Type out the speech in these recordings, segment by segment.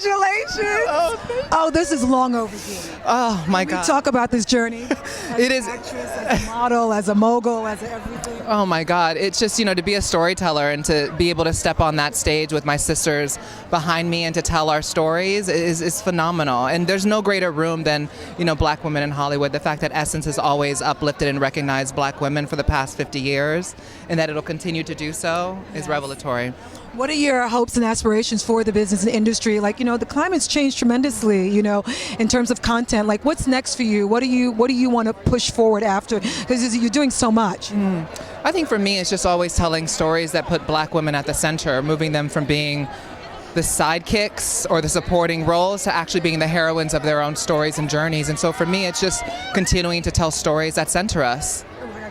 Congratulations. Oh, this is long overdue. Oh my We God. talk about this journey. It is. As an actress, as a model, as a mogul, as everything. Oh my God. It's just, to be a storyteller and to be able to step on that stage with my sisters behind me and to tell our stories is phenomenal. And there's no greater room than, Black women in Hollywood. The fact that Essence has always uplifted and recognized Black women for the past 50 years and that it'll continue to do so is revelatory. What are your hopes and aspirations for the business and industry? Like, the climate's changed tremendously, in terms of content. Like, what's next for you? What do you want to push forward after? Because you're doing so much. I think for me, it's just always telling stories that put Black women at the center, moving them from being the sidekicks or the supporting roles to actually being the heroines of their own stories and journeys. And so for me, it's just continuing to tell stories that center us.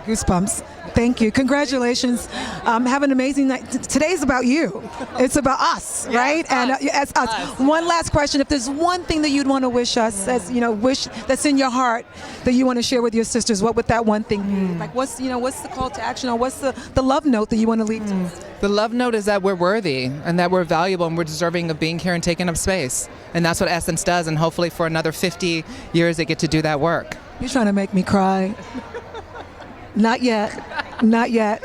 Goosebumps. Thank you. Congratulations. Have an amazing night. Today's about you. It's about us, right? And as us. One last question. If there's one thing that you'd want to wish us, wish that's in your heart that you want to share with your sisters, what would that one thing be? Like, what's the call to action, or what's the love note that you want to leave to us? The love note is that we're worthy and that we're valuable and we're deserving of being here and taking up space. And that's what Essence does. And hopefully for another 50 years, they get to do that work. You're trying to make me cry. Not yet. Not yet.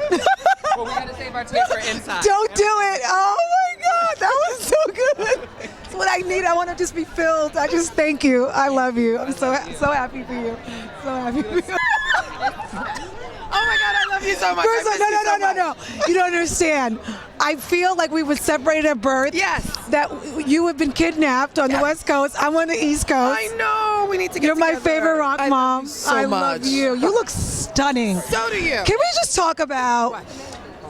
Well, we got to save our tears for inside. Don't do it. Oh my God, that was so good. It's what I need. I want to just be filled. I just thank you. I love you. I'm so happy for you. So happy for you. Oh my God, I love you so much. No. You don't understand. I feel like we were separated at birth. Yes. That you have been kidnapped on the West Coast. I'm on the East Coast. I know. We need to get You're my together. favorite rock I mom. love you so I much. love you. You look stunning. So do you. Can we just talk about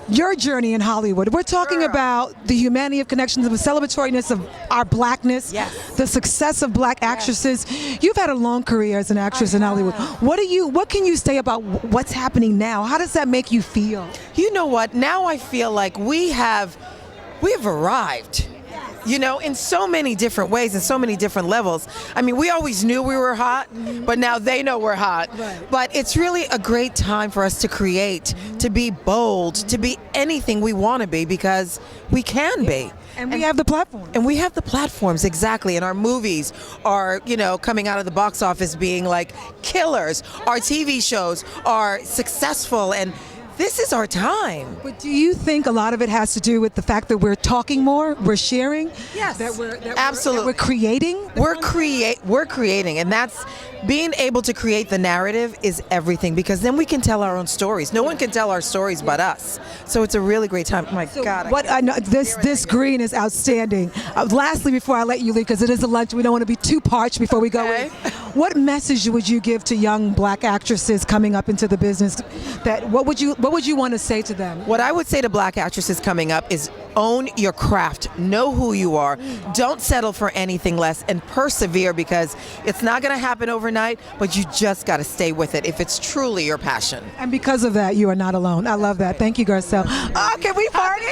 your journey in Hollywood? We're talking about the humanity of connections, the celebratoriness of our Blackness, the success of Black actresses. You've had a long career as an actress in Hollywood. What can you say about what's happening now? How does that make you feel? You know what? Now I feel like we have arrived. In so many different ways and so many different levels. I mean, we always knew we were hot, but now they know we're hot. Right. But it's really a great time for us to create, to be bold, to be anything we want to be, because we can be. And we have the platform. And we have the platforms, exactly. And our movies are, coming out of the box office being like killers. Our TV shows are successful, and this is our time. But do you think a lot of it has to do with the fact that we're talking more, we're sharing? Yes, That absolutely. we're creating? We're creating, and that's being able to create the narrative is everything, because then we can tell our own stories. No one can tell our stories but us. So it's a really great time. Oh my God! I know this green is outstanding. Lastly, before I let you leave, because it is a lunch, we don't want to be too parched before we go in. What message would you give to young Black actresses coming up into the business? What would you want to say to them? What I would say to Black actresses coming up is own your craft, know who you are, don't settle for anything less, and persevere, because it's not going to happen overnight, but you just got to stay with it if it's truly your passion. And because of that, you are not alone. I love that. Thank you, Garcelle. Oh, can we party?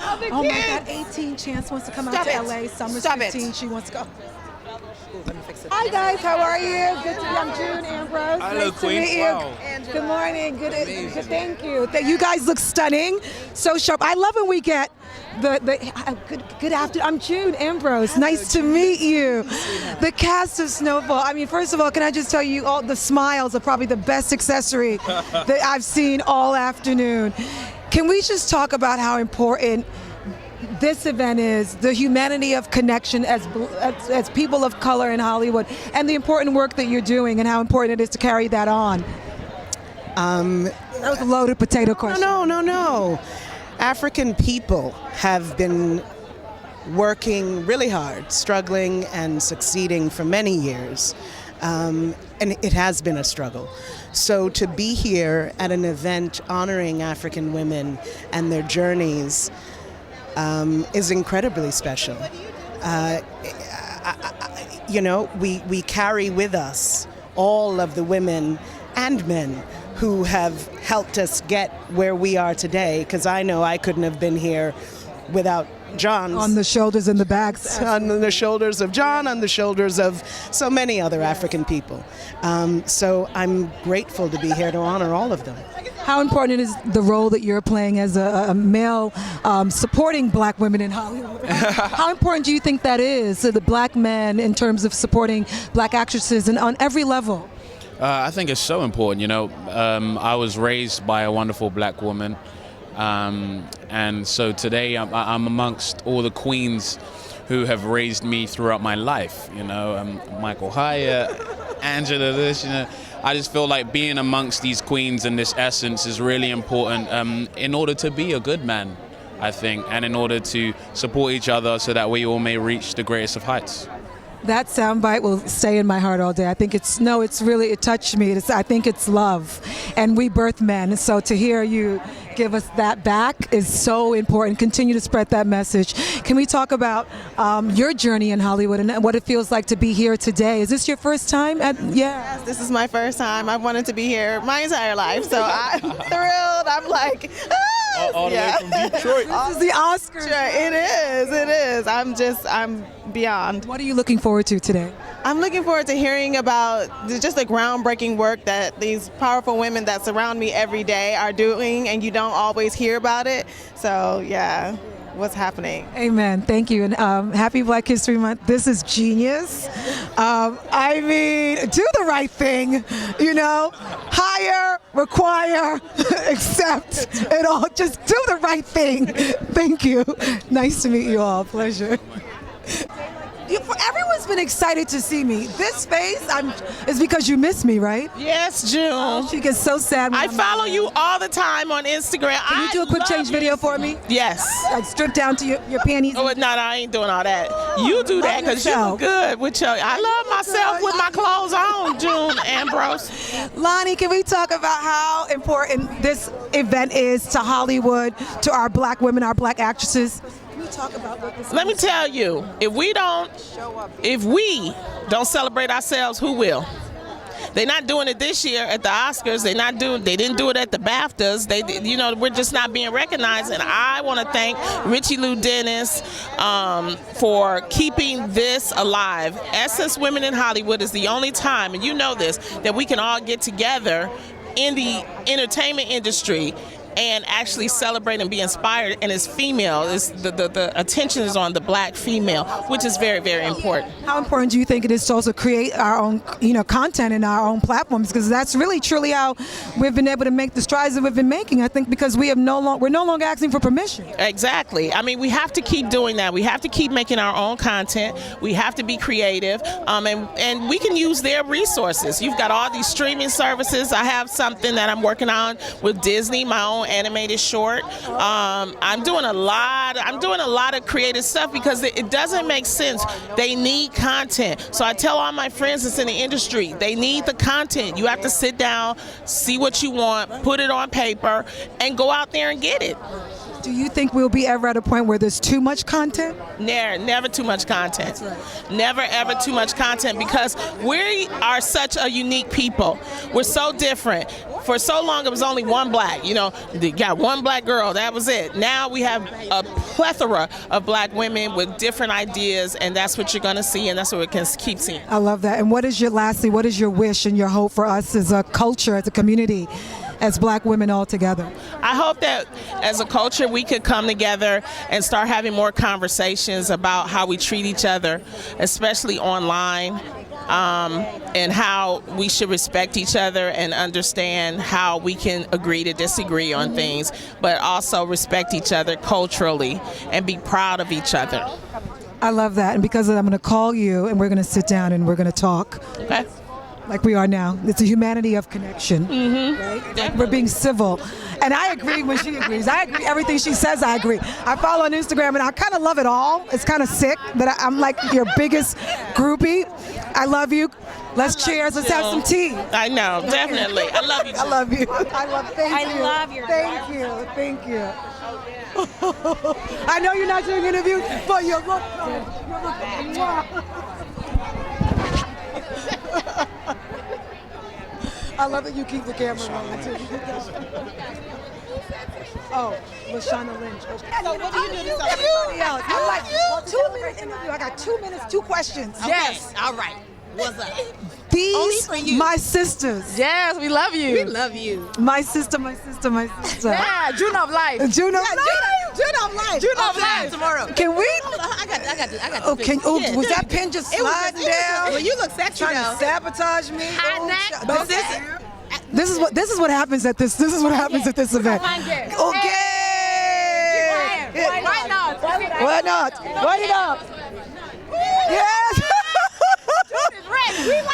Oh my God, 18 Chance wants to come out to LA. Summer's 15, she wants to go. Hi guys, how are you? Good to be. I'm June Ambrose. Hello, nice to Queen. meet you. Wow. Good morning. Good. Thank you. You guys look stunning. So sharp. I love when we get good afternoon. I'm June Ambrose. Nice to meet you. The cast of Snowfall. I mean, first of all, can I just tell you, all the smiles are probably the best accessory that I've seen all afternoon. Can we just talk about how important this event is, the humanity of connection as people of color in Hollywood, and the important work that you're doing, and how important it is to carry that on? That was a loaded potato question. No. African people have been working really hard, struggling and succeeding for many years. And it has been a struggle. So to be here at an event honoring African women and their journeys is incredibly special. We carry with us all of the women and men who have helped us get where we are today, because I know I couldn't have been here without John's. On the shoulders and the backs. On the shoulders of John, on the shoulders of so many other African people. So I'm grateful to be here to honor all of them. How important is the role that you're playing as a male supporting black women in Hollywood? How important do you think that is to the black men in terms of supporting black actresses and on every level? I think it's so important. You know, I was raised by a wonderful black woman. And so today I'm amongst all the queens who have raised me throughout my life. You know, Michael Hyatt, Angela this, you know. I just feel like being amongst these queens and this essence is really important in order to be a good man, I think, and in order to support each other so that we all may reach the greatest of heights. That soundbite will stay in my heart all day. I think it touched me. I think it's love. And we birth men. So to hear you give us that back is so important. Continue to spread that message. Can we talk about your journey in Hollywood and what it feels like to be here today? Is this your first time? Yes, this is my first time. I've wanted to be here my entire life. So I'm thrilled. I'm like, All the way from Detroit. This is the Oscars. It is. I'm beyond. What are you looking forward to today? I'm looking forward to hearing about just the groundbreaking work that these powerful women that surround me every day are doing, and you don't always hear about it. So, yeah, what's happening. Amen. Thank you. And happy Black History Month. This is genius. I mean, do the right thing, you know, hire, require, accept, and all. Just do the right thing. Thank you. Nice to meet you all. Pleasure. Everyone's been excited to see me. This face is because you miss me, right? Yes, June. She gets so sad. I follow you all the time on Instagram. Can you do a quick change video for me? Yes. Like strip down to your panties. Oh, no, I ain't doing all that. You do that because you look good with your. I love myself with my clothes on, June Ambrose. Lonnie, can we talk about how important this event is to Hollywood, to our black women, our black actresses? Can we talk about what this Let me tell you, if we don't celebrate ourselves, who will? They're not doing it this year at the Oscars. They didn't do it at the BAFTAs. We're just not being recognized. And I want to thank Richie Lou Dennis for keeping this alive. Essence Women in Hollywood is the only time, and you know this, that we can all get together in the entertainment industry and actually celebrate and be inspired. And as female, the attention is on the black female, which is very, very important. How important do you think it is to also create our own, content in our own platforms? Because that's really, truly how we've been able to make the strides that we've been making. I think because we're no longer asking for permission. Exactly. I mean, we have to keep doing that. We have to keep making our own content. We have to be creative, and we can use their resources. You've got all these streaming services. I have something that I'm working on with Disney, my own animated short. I'm doing a lot of creative stuff because it doesn't make sense. They need content. So I tell all my friends that's in the industry, they need the content. You have to sit down, see what you want, put it on paper, and go out there and get it. Do you think we'll be ever at a point where there's too much content? Never too much content. That's right. Never ever too much content, because we are such a unique people. We're so different. For so long it was only one black. You got one black girl, that was it. Now we have a plethora of black women with different ideas, and that's what you're going to see, and that's what we can keep seeing. I love that. And what is your wish and your hope for us as a culture, as a community, as black women all together? I hope that as a culture we could come together and start having more conversations about how we treat each other, especially online, and how we should respect each other and understand how we can agree to disagree on things, but also respect each other culturally and be proud of each other. I love that. And because of that, I'm going to call you and we're going to sit down and we're going to talk. Okay. Like we are now. It's a humanity of connection. Mm-hmm. Right? We're being civil. And I agree when she agrees. I agree. Everything she says, I agree. I follow on Instagram and I kind of love it all. It's kind of sick that I'm like your biggest groupie. I love you. Let's cheers. Let's have some tea. I know, definitely. I love you. I love you. Thank you. love your Thank you. I know you're not doing interviews, but you look good. I love that you keep the camera rolling too. Oh, Lashana Lynch. Okay. So what do you do to celebrate? Everybody else. I'm like, well, 2 minute interview. I got 2 minutes, 2 questions. Yes. All right. What's up? These, for you. my sisters. Yes, we love you. We love you. My sister, my sister, my sister. Yeah, June of life. June of life. June of life. June of life tomorrow. Can we? I got Oh, was that pin just sliding down? Well, you look sexy Trying though. to sabotage me? Hot neck. But this is what happens at this. This is what happens at this event. Okay. Why not? Why not? Why not? Yes.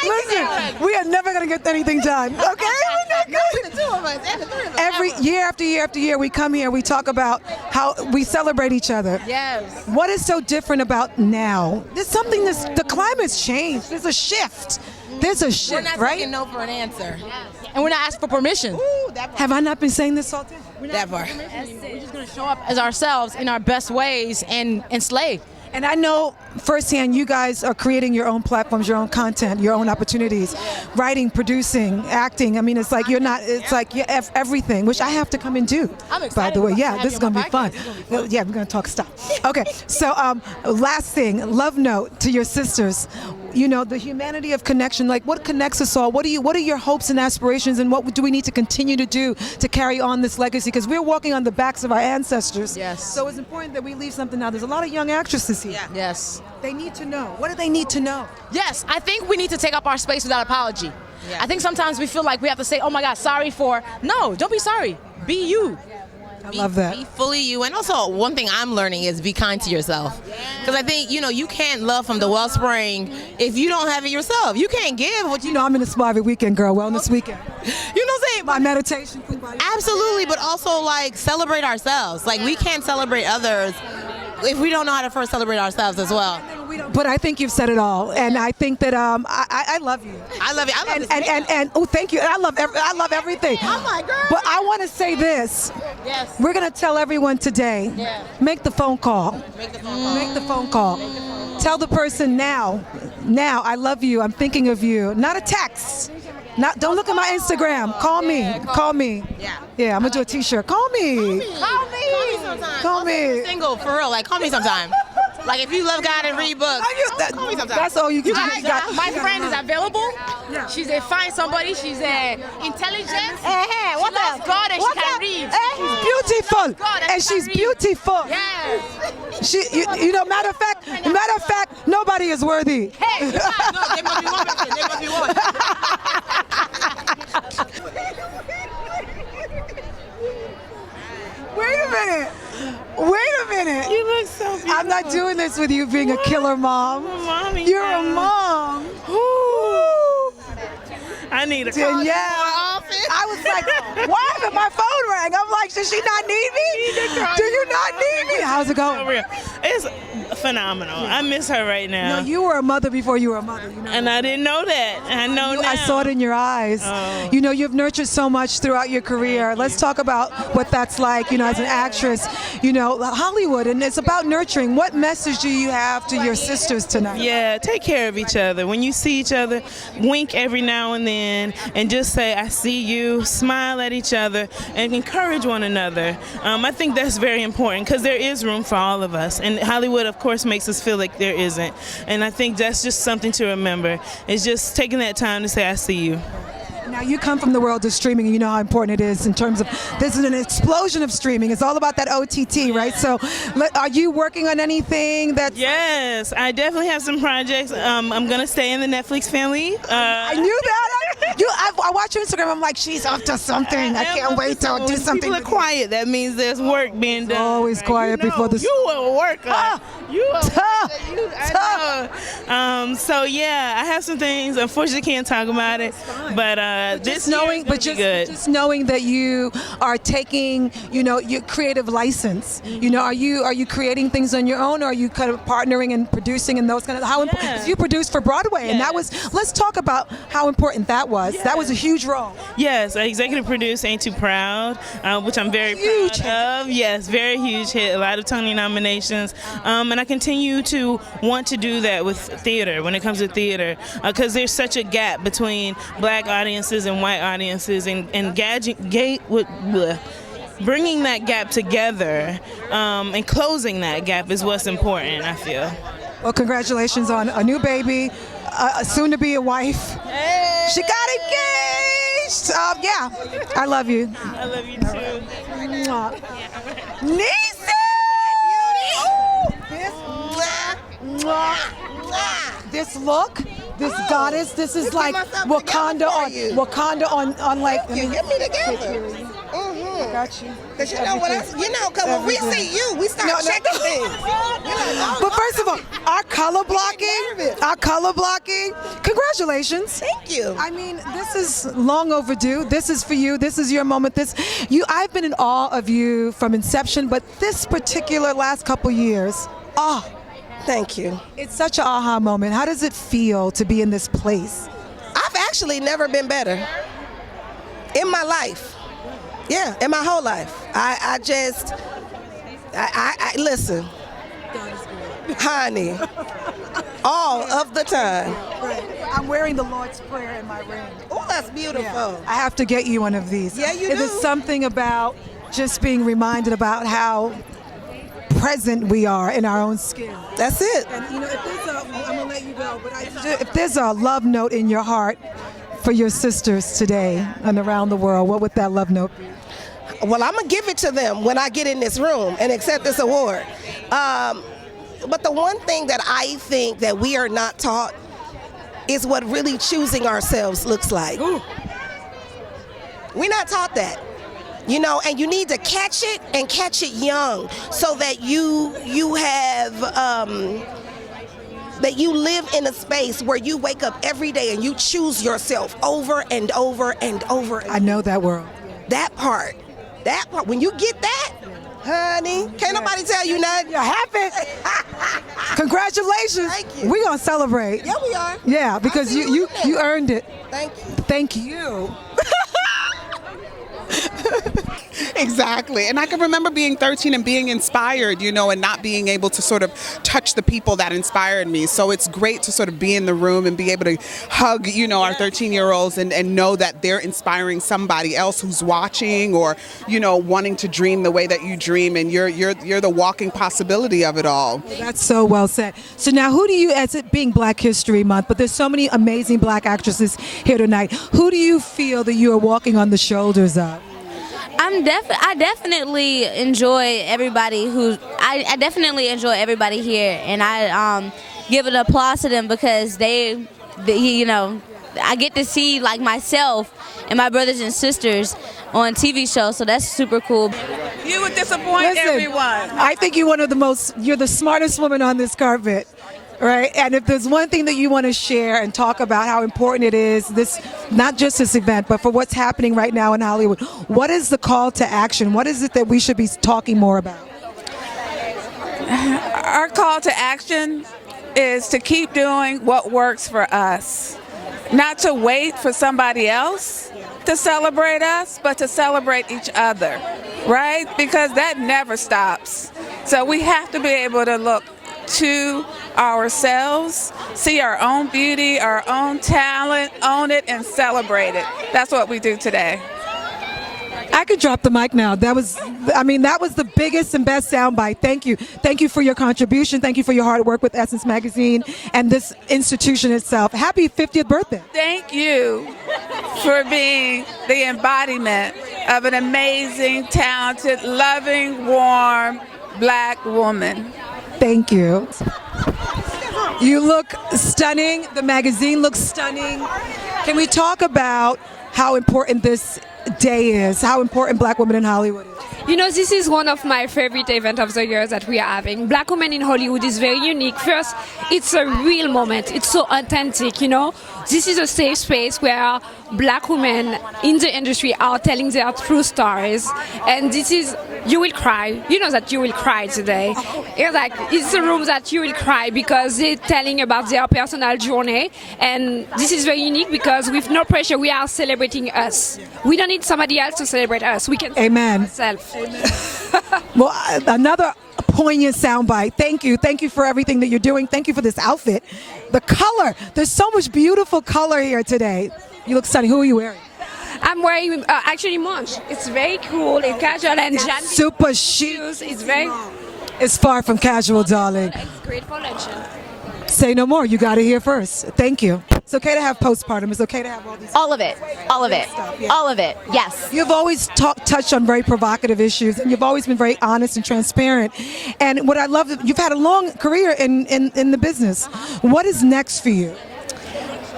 Listen, we are never gonna get anything done. Okay? We're not good. The two of us and the three of us. Every year after year after year, we come here. We talk about how we celebrate each other. Yes. What is so different about now? There's something that's the climate's changed. There's a shift. There's a We're shift, not right? taking no for an answer. And we're not asking for permission. Have I not been saying this all day? That part. We're just going to show up as ourselves in our best ways and slay. And I know firsthand you guys are creating your own platforms, your own content, your own opportunities, writing, producing, acting. I mean, it's like you're not, it's like you're everything, which I have to come and do. I'm By excited the way, about yeah, having this you is going to on be my fun. podcast. Yeah, we're going to talk stuff. Okay, so last thing, love note to your sisters. You know, the humanity of connection, like what connects us all? What are your hopes and aspirations, and what do we need to continue to do to carry on this legacy? Because we're walking on the backs of our ancestors. Yes. So it's important that we leave something out. There's a lot of young actresses here. Yes. They need to know. What do they need to know? Yes, I think we need to take up our space without apology. I think sometimes we feel like we have to say, oh my God, sorry for. No, don't be sorry. Be you. I love that. Be fully you. And also, one thing I'm learning is be kind to yourself. Because I think, you can't love from the wellspring if you don't have it yourself. You can't give what You know, I'm in the spa every weekend, girl. Wellness weekend. you know what I'm saying? My meditation. Full body. Absolutely, but also, like, celebrate ourselves. Like, we can't celebrate others if we don't know how to first celebrate ourselves as well. But I think you've said it all, and I think that I love you. I love you. I love And oh, thank you. And I love everything. Oh my God. But I want to say this. Yes. We're gonna tell everyone today. Yeah. Make the phone call. Make the phone call. Make the phone call. Tell the person now. I love you. I'm thinking of you. Not a text. Don't look at my Instagram. Call me. Call me. Yeah. Yeah, I'm gonna do a T-shirt. Call me. Call me sometime. Call Also, me. if you're single, for real. Like, call me sometime. Like, if you love God and read books, call me sometime. That's all you got. My friend is available. She's a fine somebody. She's a intelligent. What She loves God and she can read. She's beautiful, God, and and she can she's read. beautiful. Yes. Matter of fact, nobody is worthy. Hey. No, there must be one person. There must be one. Wait a minute. You look so beautiful. I'm not doing this with you being a killer mom. Mommy. You're a mom. Ooh. I need a call. Danielle. I was like, why did my phone rang? I'm like, does she not need me? Do you not need me? How's it For going? real. It's phenomenal. I miss her right now. No, you were a mother before you were a mother. You know and I didn't know that. I know now. I saw it in your eyes. Oh. You know, you've nurtured so much throughout your career. Let's talk about what that's like, as an actress, Hollywood, and it's about nurturing. What message do you have to your sisters tonight? Yeah, take care of each other. When you see each other, wink every now and then and just say, I see you, smile at each other, and encourage one another. I think that's very important because there is room for all of us. And Hollywood, of course, makes us feel like there isn't. And I think that's just something to remember. It's just taking that time to say, I see you. Now, you come from the world of streaming, and you know how important it is in terms of, this is an explosion of streaming. It's all about that OTT, right? So are you working on anything that's... Yes, I definitely have some projects. I'm going to stay in the Netflix family. I knew that. I watch your Instagram. I'm like, she's up to something. I can't wait to do something. People are quiet. That means there's work being done. Always quiet before the... You a worker. You a Tough. I know. So yeah, I have some things. Unfortunately, can't talk about it. But this just knowing that you are taking, your creative license. Are you creating things on your own, or are you kind of partnering and producing and those kind of important? You produced for Broadway, and that was. Let's talk about how important that was. That was a huge role. Yes, I executive produced Ain't Too Proud, which I'm very proud of. Yes, very huge hit. A lot of Tony nominations, and I continue to want to do that with theater. When it comes to theater, because there's such a gap between Black audiences and white audiences, and bringing that gap together and closing that gap is what's important, I feel. Well, congratulations on a new baby, soon to be a wife. Hey! She got engaged. Yeah, I love you. I love you too. Niecy! This look, this goddess, this is like Wakanda on like. You get me together. I got you. Cause you know what else? You know, cause when we see you, we start checking things. But first of all, our color blocking. Congratulations. Thank you. I mean, this is long overdue. This is for you. This is your moment. I've been in awe of you from inception, but this particular last couple years, thank you. It's such an aha moment. How does it feel to be in this place? I've actually never been better in my life. Yeah, in my whole life. I listen, honey, all of the time. I'm wearing the Lord's Prayer in my ring. Oh, that's beautiful. Yeah. I have to get you one of these. Yeah, you do. There's something about just being reminded about how present we are in our own skin. That's it. And I'm gonna let you go, but if there's a love note in your heart for your sisters today and around the world, what would that love note be? Well, I'm gonna give it to them when I get in this room and accept this award. But the one thing that I think that we are not taught is what really choosing ourselves looks like. Ooh. We're not taught that. You know, and you need to catch it and catch it young so that you have that you live in a space where you wake up every day and you choose yourself over and over and over. I know that world. That part, when you get that, honey, can't nobody tell you nothing. You're happy. Congratulations. Thank you. We're gonna celebrate. Yeah, we are. Yeah, because you earned it. Thank you. Thank you. Exactly. And I can remember being 13 and being inspired, you know, and not being able to sort of touch the people that inspired me. So it's great to sort of be in the room and be able to hug, you know, our 13-year-olds and know that they're inspiring somebody else who's watching or, you know, wanting to dream the way that you dream. And you're the walking possibility of it all. That's so well said. So now who do you, as it being Black History Month, but there's so many amazing Black actresses here tonight, who do you feel that you are walking on the shoulders of? I definitely enjoy everybody I definitely enjoy everybody here, and I give an applause to them because they you know, I get to see like myself and my brothers and sisters on TV shows, so that's super cool. You would disappoint everyone. I think you're you're the smartest woman on this carpet. Right, and if there's one thing that you want to share and talk about how important it is, not just this event, but for what's happening right now in Hollywood, what is the call to action? What is it that we should be talking more about? Our call to action is to keep doing what works for us, not to wait for somebody else to celebrate us, but to celebrate each other, right? Because that never stops. So we have to be able to look to ourselves, see our own beauty, our own talent, own it, and celebrate it. That's what we do today. I could drop the mic now. That was the biggest and best soundbite. Thank you. Thank you for your contribution. Thank you for your hard work with Essence Magazine and this institution itself. Happy 50th birthday. Thank you for being the embodiment of an amazing, talented, loving, warm Black woman. Thank you. You look stunning. The magazine looks stunning. Can we talk about how important this day is, how important Black women in Hollywood is? You know, this is one of my favorite events of the year that we are having. Black women in Hollywood is very unique. First, it's a real moment. It's so authentic, you know. This is a safe space where Black women in the industry are telling their true stories. And this is, you will cry. You know that you will cry today. It's a room that you will cry because they're telling about their personal journey. And this is very unique because with no pressure, we are celebrating us. We don't need somebody else to celebrate us. We can celebrate ourselves. Well, another poignant soundbite. Thank you. Thank you for everything that you're doing. Thank you for this outfit. The color. There's so much beautiful color here today. You look stunning. Who are you wearing? I'm wearing actually Munch. It's very cool. It's casual and Jan Super chic. It's very. It's far from casual, darling. It's great for luncheon. Say no more. You got to hear first. Thank you. It's okay to have postpartum. It's okay to have all these. All of it. All of it. All of it. Yes. You've always touched on very provocative issues, and you've always been very honest and transparent. And what I love, you've had a long career in the business. What is next for you?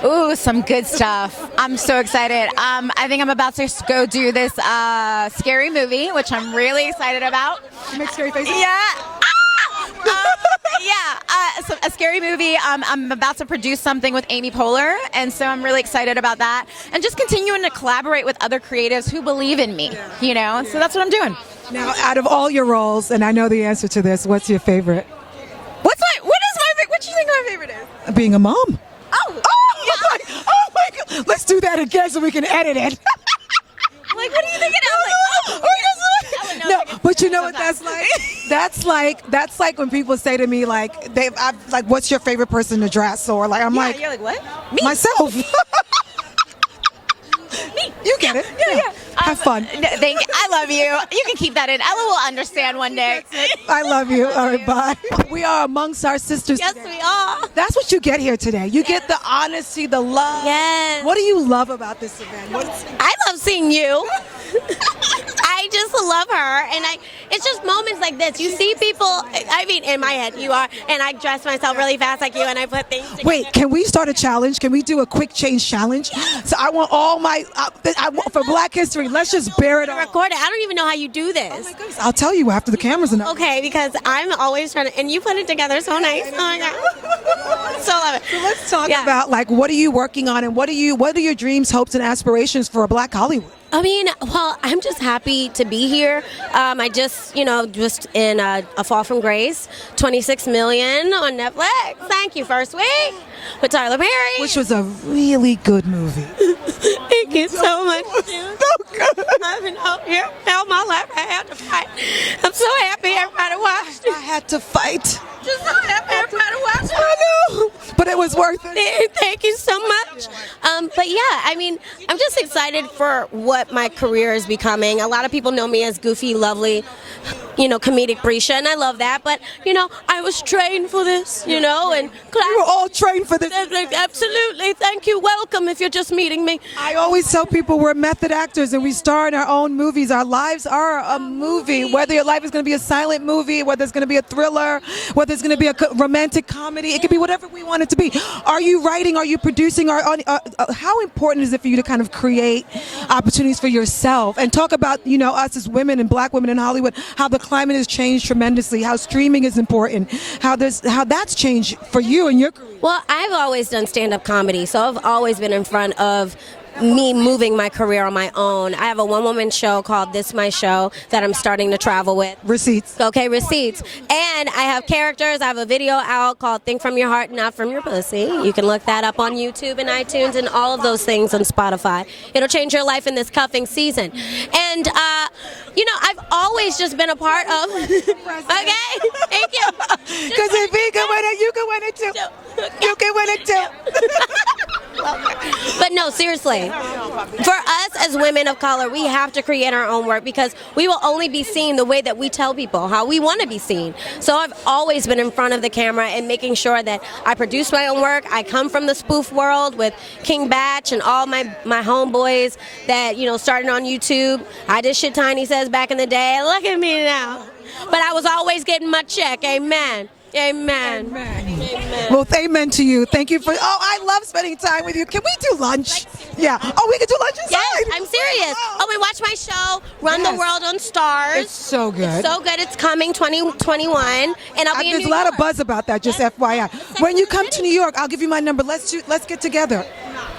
Ooh, some good stuff. I'm so excited. I think I'm about to go do this scary movie, which I'm really excited about. You make scary faces? Yeah. So a scary movie. I'm about to produce something with Amy Poehler, and so I'm really excited about that. And just continuing to collaborate with other creatives who believe in me, you know? So that's what I'm doing. Now, out of all your roles, and I know the answer to this, what's your favorite? What do you think my favorite is? Being a mom. Oh, yeah. Oh my God. Let's do that again so we can edit it. Like, what are you thinking? No, but you know what that's like? That's like when people say to me like what's your favorite person to dress, or like I'm like, you're like, what? Me. Myself. Me. You get it. Yeah. Have fun. I love you. You can keep that in. Ella will understand one day. I love you. All right, bye. We are amongst our sisters. Yes, today. we are. That's what you get here today. You get the honesty, the love. Yes. What do you love about this event? I love seeing you. I just love her, and it's just moments like this. You see people, I mean, in my head, you are, and I dress myself really fast like you, and I put things together. Wait, can we start a challenge? Can we do a quick change challenge? So I want all my, for Black History, let's just bear it all. Record it. I don't even know how you do this. Oh my goodness. I'll tell you after the cameras are up. Okay, because I'm always trying to, and you put it together so nice. Oh my God. So love it. So let's talk about like what are you working on, and what are your dreams, hopes, and aspirations for a Black Hollywood? I mean, well, I'm just happy to be here. I just in A Fall from Grace, 26 million on Netflix. Thank you, first week with Tyler Perry. Which was a really good movie. Thank you so much. So good. I've been out here all my life. I had to fight. I'm so happy everybody watched it. I had to fight. Just so happy everybody watched it. I know, but it was worth it. Thank you so much. But yeah, I mean, I'm just excited for what my career is becoming. A lot of people know me as goofy, lovely, comedic Brescia, and I love that. But, I was trained for this, and we were all trained for this. Absolutely. Thank you. Welcome if you're just meeting me. I always tell people we're method actors and we star in our own movies. Our lives are a movie. Whether your life is going to be a silent movie, whether it's going to be a thriller, whether it's going to be a romantic comedy, it could be whatever we want it to be. Are you writing? Are you producing? How important is it for you to kind of create opportunities for yourself and talk about, us as women and Black women in Hollywood, how the climate has changed tremendously, how streaming is important, how that's changed for you and your career? Well, I've always done stand-up comedy, so I've always been in front of me moving my career on my own. I have a one-woman show called This My Show that I'm starting to travel with. Receipts. Okay, receipts. And I have characters. I have a video out called Think From Your Heart, Not From Your Pussy. You can look that up on YouTube and iTunes and all of those things on Spotify. It'll change your life in this cuffing season. And, I've always just been a part of... Okay? Thank you. Because if he can win it, you can win it too. You can win it too. But no, seriously, for us as women of color, we have to create our own work because we will only be seen the way that we tell people how we want to be seen. So I've always been in front of the camera and making sure that I produce my own work. I come from the spoof world with King Batch and all my homeboys that, started on YouTube. I did Shit Tiny Says back in the day. Look at me now. But I was always getting my check. Amen. Amen. Amen. Well, amen to you. Thank you for. Oh, I love spending time with you. Can we do lunch? Yeah. Oh, we can do lunch inside. Yes, I'm serious. Oh, and watch my show, Run the World on Stars. It's so good. It's so good. It's coming 2021, and I'll be in There's New a lot York. of buzz about that. Just FYI. When you come to New York, I'll give you my number. Let's get together,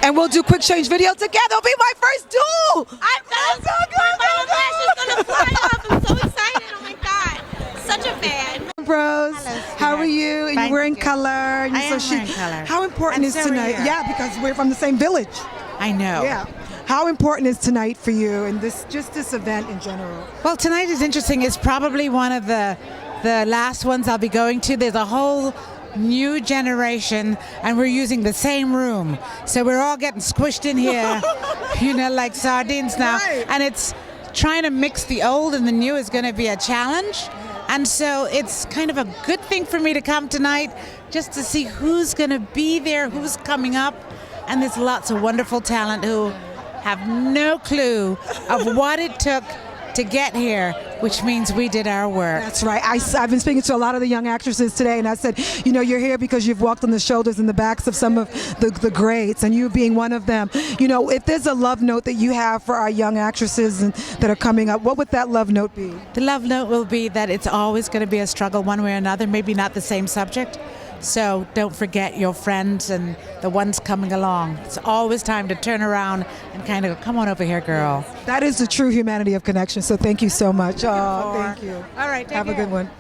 and we'll do quick change video together. It'll be my first duel. I'm so good. My flash is gonna fly off. I'm so excited. Oh my God, such a fan. Bros, how are you? And you're wearing color. And you're so chic. How important is tonight? Yeah, because we're from the same village. I know. Yeah. How important is tonight for you and this event in general? Well, tonight is interesting. It's probably one of the last ones I'll be going to. There's a whole new generation, and we're using the same room. So we're all getting squished in here, like sardines now. And it's trying to mix the old and the new is going to be a challenge. And so it's kind of a good thing for me to come tonight just to see who's going to be there, who's coming up. And there's lots of wonderful talent who have no clue of what it took to get here, which means we did our work. That's right. I've been speaking to a lot of the young actresses today, and I said, you're here because you've walked on the shoulders and the backs of some of the greats, and you being one of them. If there's a love note that you have for our young actresses that are coming up, what would that love note be? The love note will be that it's always going to be a struggle one way or another, maybe not the same subject. So don't forget your friends and the ones coming along. It's always time to turn around and kind of go, come on over here, girl. That is the true humanity of connection. So thank you so much. Oh, thank you. All right, have a good one.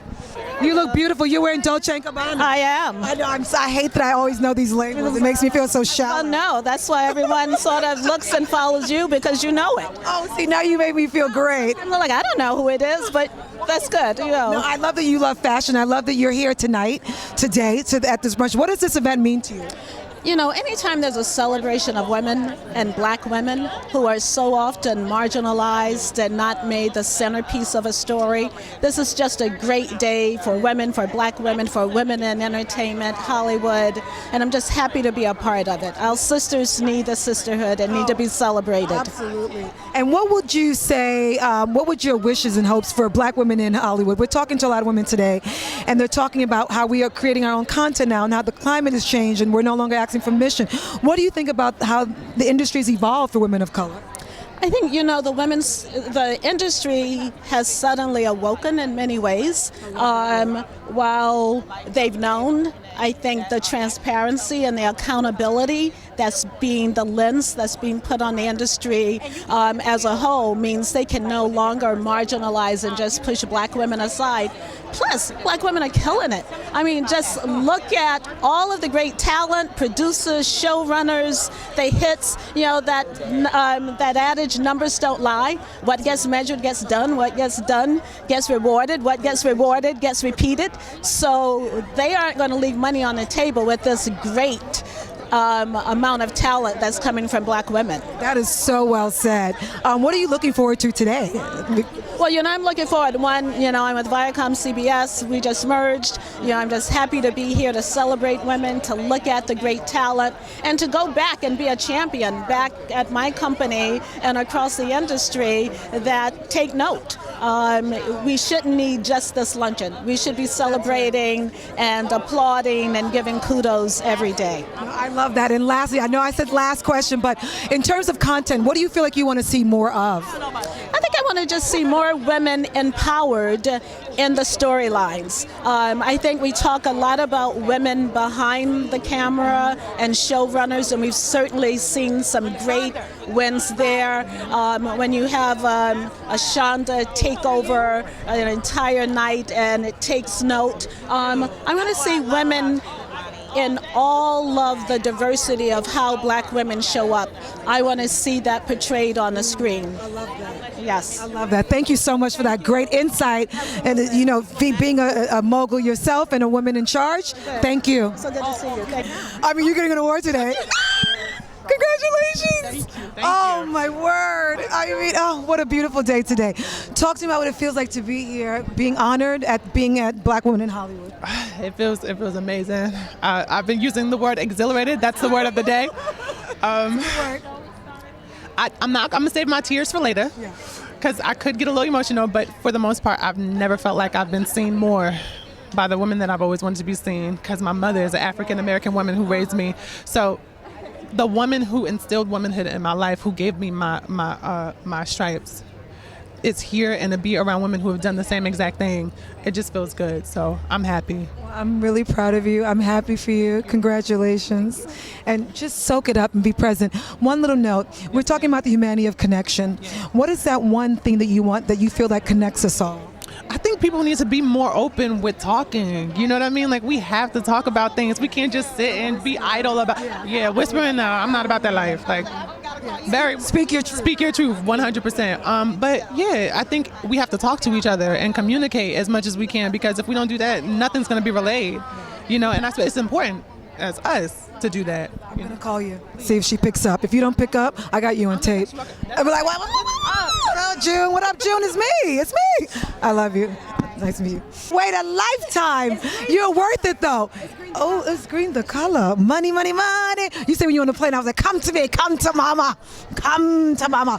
You look beautiful. You're wearing Dolce & Gabbana. I am. I know. I hate that I always know these labels. It makes me feel so shallow. Well, no, that's why everyone sort of looks and follows you because you know it. Oh, see, now you make me feel great. I'm like, I don't know who it is, but that's good. No, I love that you love fashion. I love that you're here today, at this brunch. What does this event mean to you? Anytime there's a celebration of women and black women who are so often marginalized and not made the centerpiece of a story, this is just a great day for women, for black women, for women in entertainment, Hollywood, and I'm just happy to be a part of it. Our sisters need the sisterhood and need to be celebrated. Absolutely. And what would you say, what would your wishes and hopes for black women in Hollywood? We're talking to a lot of women today, and they're talking about how we are creating our own content now and how the climate has changed and we're no longer asking for mission. What do you think about how the industry's evolved for women of color? I think, the industry has suddenly awoken in many ways. While they've known, I think the transparency and the accountability that's being the lens that's being put on the industry as a whole means they can no longer marginalize and just push black women aside. Plus, black women are killing it. I mean, just look at all of the great talent, producers, showrunners, the hits, that adage, numbers don't lie. What gets measured gets done. What gets done gets rewarded. What gets rewarded gets repeated. So they aren't going to leave money on the table with this great amount of talent that's coming from black women. That is so well said. What are you looking forward to today? Well, I'm looking forward. One, I'm with Viacom CBS. We just merged. I'm just happy to be here to celebrate women, to look at the great talent, and to go back and be a champion back at my company and across the industry that take note. We shouldn't need just this luncheon. We should be celebrating and applauding and giving kudos every day. I love that. And lastly, I know I said last question, but in terms of content, what do you feel like you want to see more of? I think I want to just see more women empowered in the storylines. I think we talk a lot about women behind the camera and showrunners, and we've certainly seen some great wins there. When you have a Shonda take over an entire night and it takes note, I want to see women in all of the diversity of how black women show up. I want to see that portrayed on the screen. I love that. Yes. I love that. Thank you so much for that great insight. And, being a mogul yourself and a woman in charge, thank you. So good to see you. Thank you. I mean, you're getting an award today. Congratulations. Thank you. My word. I mean, what a beautiful day today. Talk to me about what it feels like to be here, being honored at being at Black Women in Hollywood. It feels amazing. I've been using the word exhilarated. That's the word of the day. I'm gonna save my tears for later because I could get a little emotional, but for the most part, I've never felt like I've been seen more by the women that I've always wanted to be seen, because my mother is an African-American woman who raised me. So the woman who instilled womanhood in my life, who gave me my stripes, is here, and to be around women who have done the same exact thing, it just feels good. So I'm happy. I'm really proud of you. I'm happy for you. Congratulations. And just soak it up and be present. One little note, we're talking about the humanity of connection. What is that one thing that you want, that you feel that connects us all? I think people need to be more open with talking. You know what I mean? Like, we have to talk about things. We can't just sit and be idle about, whispering. No, I'm not about that life. Like, speak your truth. Speak your truth, 100%. But yeah, I think we have to talk to each other and communicate as much as we can, because if we don't do that, nothing's going to be relayed. And it's important as us to do that. I'm gonna call you, see if she picks up. If you don't pick up, I got you on tape. I'll be like, what? Hello, June. What up, June? It's me. It's me. I love you. Nice to meet you. Wait a lifetime. You're worth it though. Oh, it's green, the color. Money, money, money. You say when you're on the plane, I was like, come to me, come to mama. Come to mama.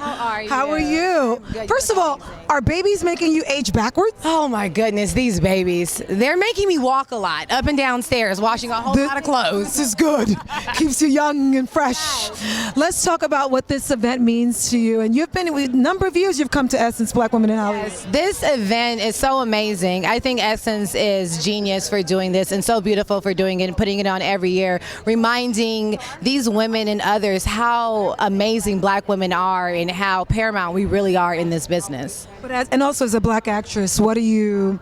How are you? First of all, are babies making you age backwards? Oh my goodness, these babies. They're making me walk a lot, up and down stairs, washing a whole lot of clothes. This is good. Keeps you young and fresh. Let's talk about what this event means to you. And you've been, with a number of years you've come to Essence Black Women in Hollywood. Yes, this event is so amazing. I think Essence is genius for doing this and so beautiful for doing it and putting it on every year, reminding these women and others how amazing Black women are and how paramount we really are in this business. But and also as a Black actress, what are you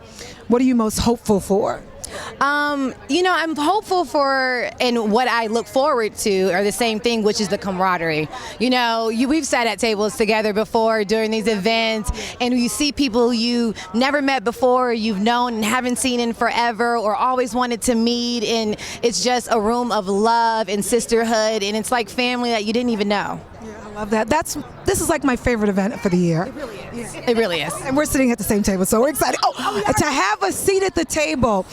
most hopeful for? I'm hopeful for, and what I look forward to are the same thing, which is the camaraderie. We've sat at tables together before during these events, and you see people you never met before, you've known and haven't seen in forever, or always wanted to meet, and it's just a room of love and sisterhood, and it's like family that you didn't even know. I love that. This is like my favorite event for the year. It really is. It really is. And we're sitting at the same table, so we're excited. To have a seat at the table.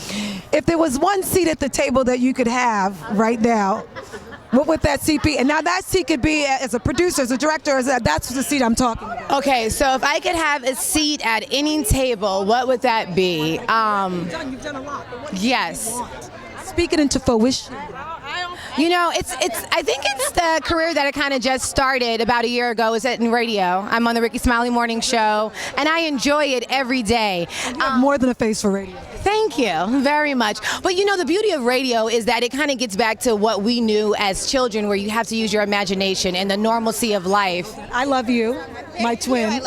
If there was one seat at the table that you could have right now, what would that seat be? And now that seat could be as a producer, as a director, that's the seat I'm talking about. Okay, so if I could have a seat at any table, what would that be? You've done a lot. But what yes. Speak it into fruition. I think it's the career that I kind of just started about a year ago. Is in radio. I'm on the Ricky Smiley Morning Show, and I enjoy it every day. You have more than a face for radio. Thank you very much. But the beauty of radio is that it kind of gets back to what we knew as children, where you have to use your imagination and the normalcy of life. I love you, my twin.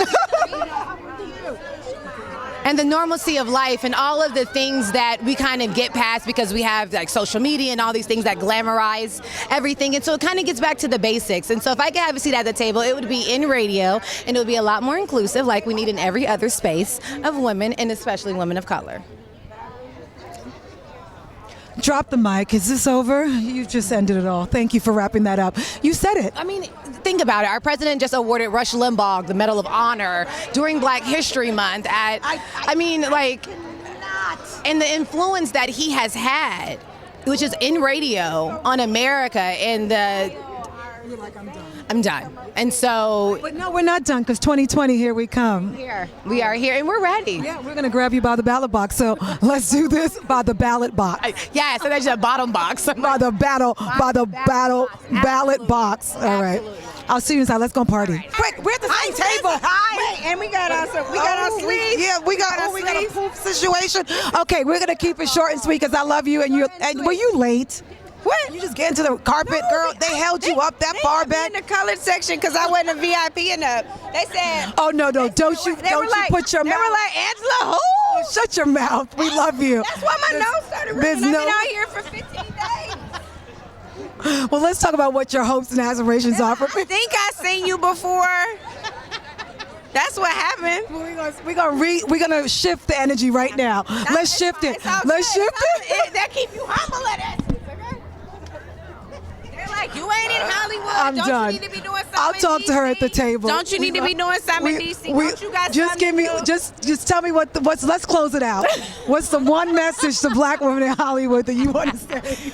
And the normalcy of life and all of the things that we kind of get past because we have like social media and all these things that glamorize everything. And so it kind of gets back to the basics. And so if I could have a seat at the table, it would be in radio, and it would be a lot more inclusive, like we need in every other space, of women, and especially women of color. Drop the mic. Is this over? You just ended it all. Thank you for wrapping that up. You said it. I mean, think about it. Our president just awarded Rush Limbaugh the Medal of Honor during Black History Month. And the influence that he has had, which is in radio on America, and You're like, I'm done. I'm done. And so... But no, we're not done, because 2020, here we come. We are here, and we're ready. Yeah, we're going to grab you by the ballot box. So let's do this by the ballot box. Yeah, so that's your bottom box. by the ballot box. All right. I'll see you inside. Let's go party. Quick, we're at the same table. Hi. Wait, and we got our sleeves. Yeah, we got a poof situation. Okay, we're gonna keep it short and sweet because I love you. And were you late? What? You just get into the carpet, girl? They held you up that far back? In the colored section because I wasn't a VIP enough. They said. Oh no, don't you put your mouth. They were like, Angela, who? Oh, shut your mouth. We love you. That's why my nose started running. I've been out here for 15 days. Well, let's talk about what your hopes and aspirations are. I think I seen you before. That's what happened. We're gonna shift the energy right now. Let's shift it. Let's shift it. That keep you humble at Essence, okay? They're like, you ain't in Hollywood. I'm Don't done. You need to be doing something I'll talk to her at the table. Don't you need to be doing something in DC? Don't you guys just give me just tell me what's. Let's close it out. What's the one message to Black women in Hollywood that you want to say?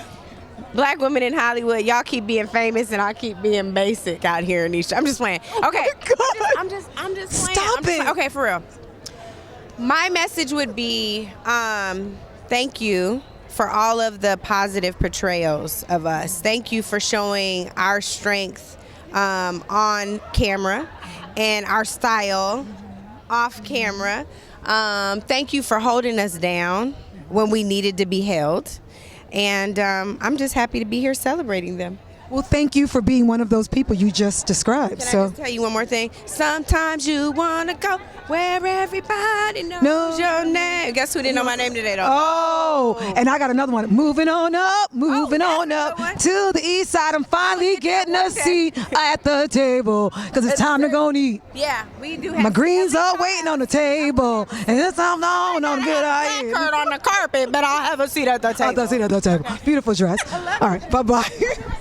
Black women in Hollywood, y'all keep being famous and I keep being basic out here in these. I'm just playing. Okay. I'm just playing. Stop it. Okay, for real. My message would be thank you for all of the positive portrayals of us. Thank you for showing our strength on camera and our style off camera. Thank you for holding us down when we needed to be held. And I'm just happy to be here celebrating them. Well, thank you for being one of those people you just described. Can I just tell you one more thing? Sometimes you wanna go where everybody knows your name. Guess who didn't know my name today, though? Oh, and I got another one. Moving on up to the east side. I'm finally getting a seat at the table because it's time to go and eat. Yeah, we do have My greens are waiting on the table, and it's all on the good eye. Curd on the carpet, but I'll have a seat at the table. I'll have a seat at the table. Beautiful dress. All right, bye-bye.